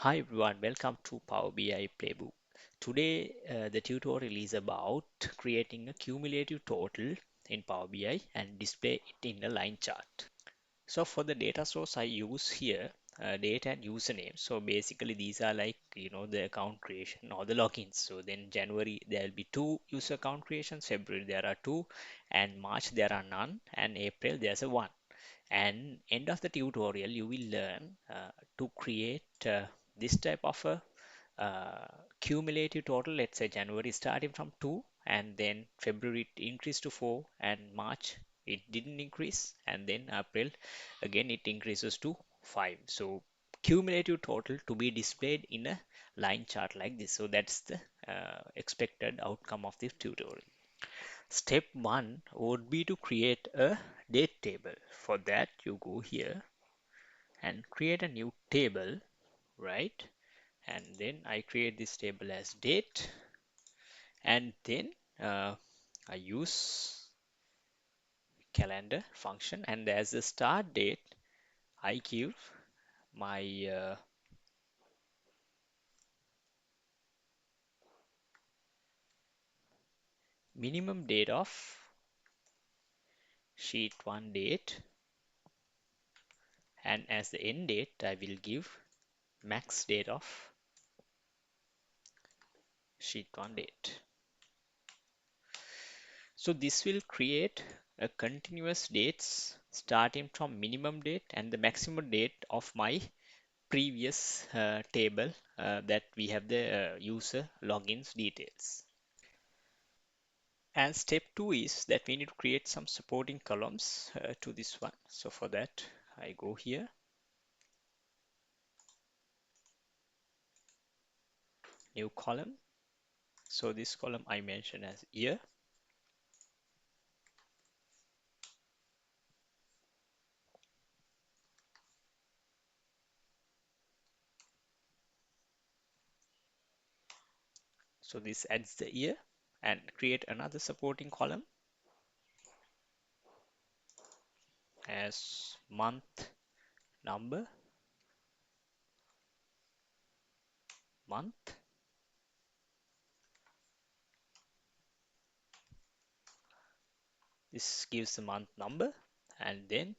Hi everyone, welcome to Power BI Playbook. Today, the tutorial is about creating a cumulative total in Power BI and display it in a line chart. So for the data source, I use here date and username. So basically, these are like the account creation or the logins. So then January there will be two user account creations, February there are two, and March there are none, and April there's a one. And end of the tutorial you will learn to create this type of a cumulative total. Let's say January starting from 2 and then February it increased to 4 and March it didn't increase, and then April again it increases to 5. So cumulative total to be displayed in a line chart like this. So that's the expected outcome of this tutorial. Step 1 would be to create a date table. For that, you go here and create a new table, right? And then I create this table as date, and then uh, I use calendar function, and as the start date, I give my minimum date of sheet 1 date, and as the end date, I will give max date of sheet 1 date. So this will create a continuous dates starting from minimum date and the maximum date of my previous table that we have the user logins details. And step 2 is that we need to create some supporting columns to this one. So for that, I go here, new column. So this column I mention as year. So this adds the year, and create another supporting column as month number, month. This gives the month number, and then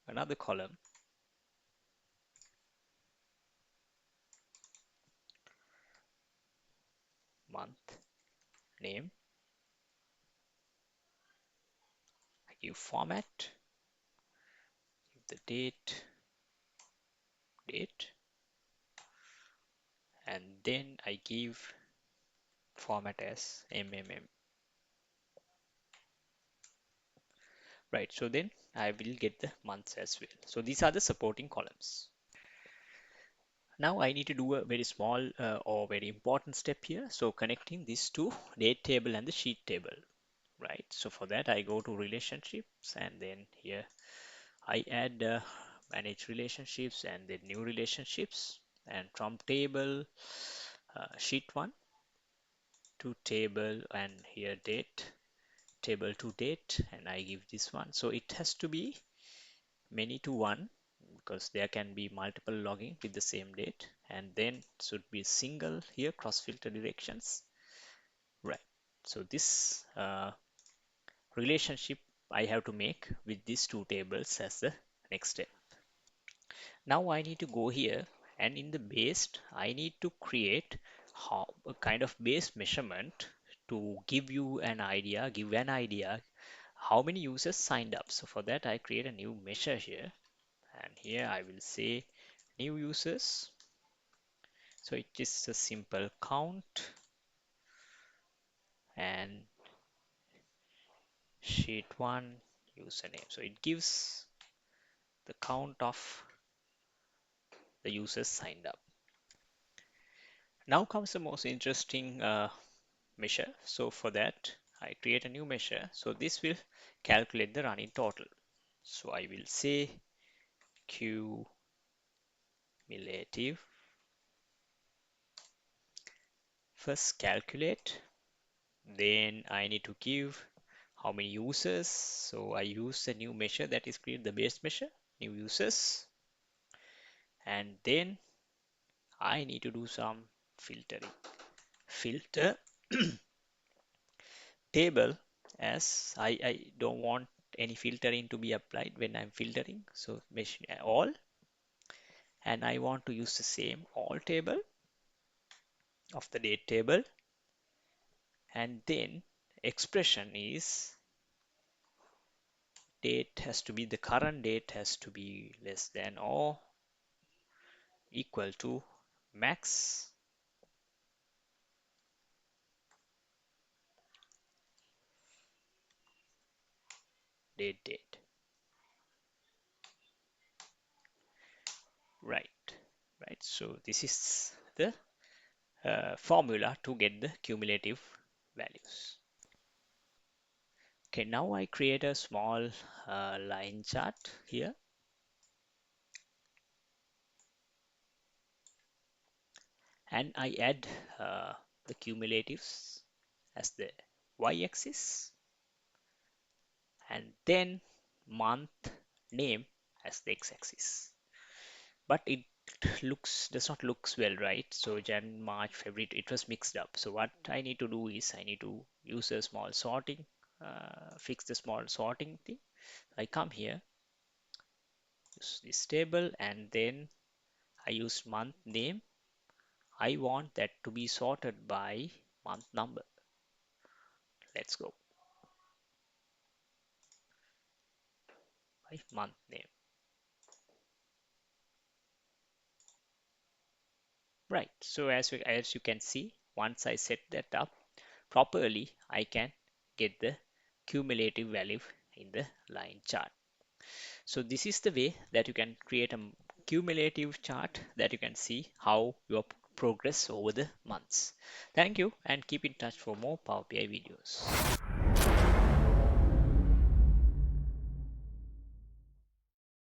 another column, month name. I give format, give the date, and then I give format as MMM. Right, so then I will get the months as well. So these are the supporting columns. Now I need to do a very small or very important step here. So connecting these two, date table and the sheet table, right? So for that I go to relationships, and then here I add manage relationships and then new relationships, and from table sheet 1 to table, and here date, table to date, and I give this one. So it has to be many to one because there can be multiple logging with the same date, and then should be single here cross filter directions, right? So this relationship I have to make with these two tables as the next step. Now I need to go here, and in the base I need to create a kind of base measurement to give you an idea, give an idea how many users signed up. So for that I create a new measure here, and here I will say new users. So it is a simple count and sheet 1 username. So it gives the count of the users signed up. Now comes the most interesting measure. So for that, I create a new measure. So this will calculate the running total. So I will say cumulative. First calculate, then I need to give how many users. So I use the new measure that is create the base measure, new users, and then I need to do some filtering. Filter table, as I don't want any filtering to be applied when I'm filtering. So machine all, and I want to use the same all table of the date table, and then expression is date has to be the current date has to be less than or equal to max date. Right, right. So this is the formula to get the cumulative values. Okay, now I create a small line chart here, and I add the cumulatives as the y-axis, and then month name as the x-axis. But it looks does not looks well, right? So Jan, March, February, it was mixed up. So what I need to do is I need to use a small sorting, fix the small sorting thing. I come here, use this table, and then I use month name. I want that to be sorted by month number. Let's go by month name. Right. So as you can see, once I set that up properly, I can get the cumulative value in the line chart. So this is the way that you can create a cumulative chart that you can see how your progress over the months. Thank you and keep in touch for more Power BI videos.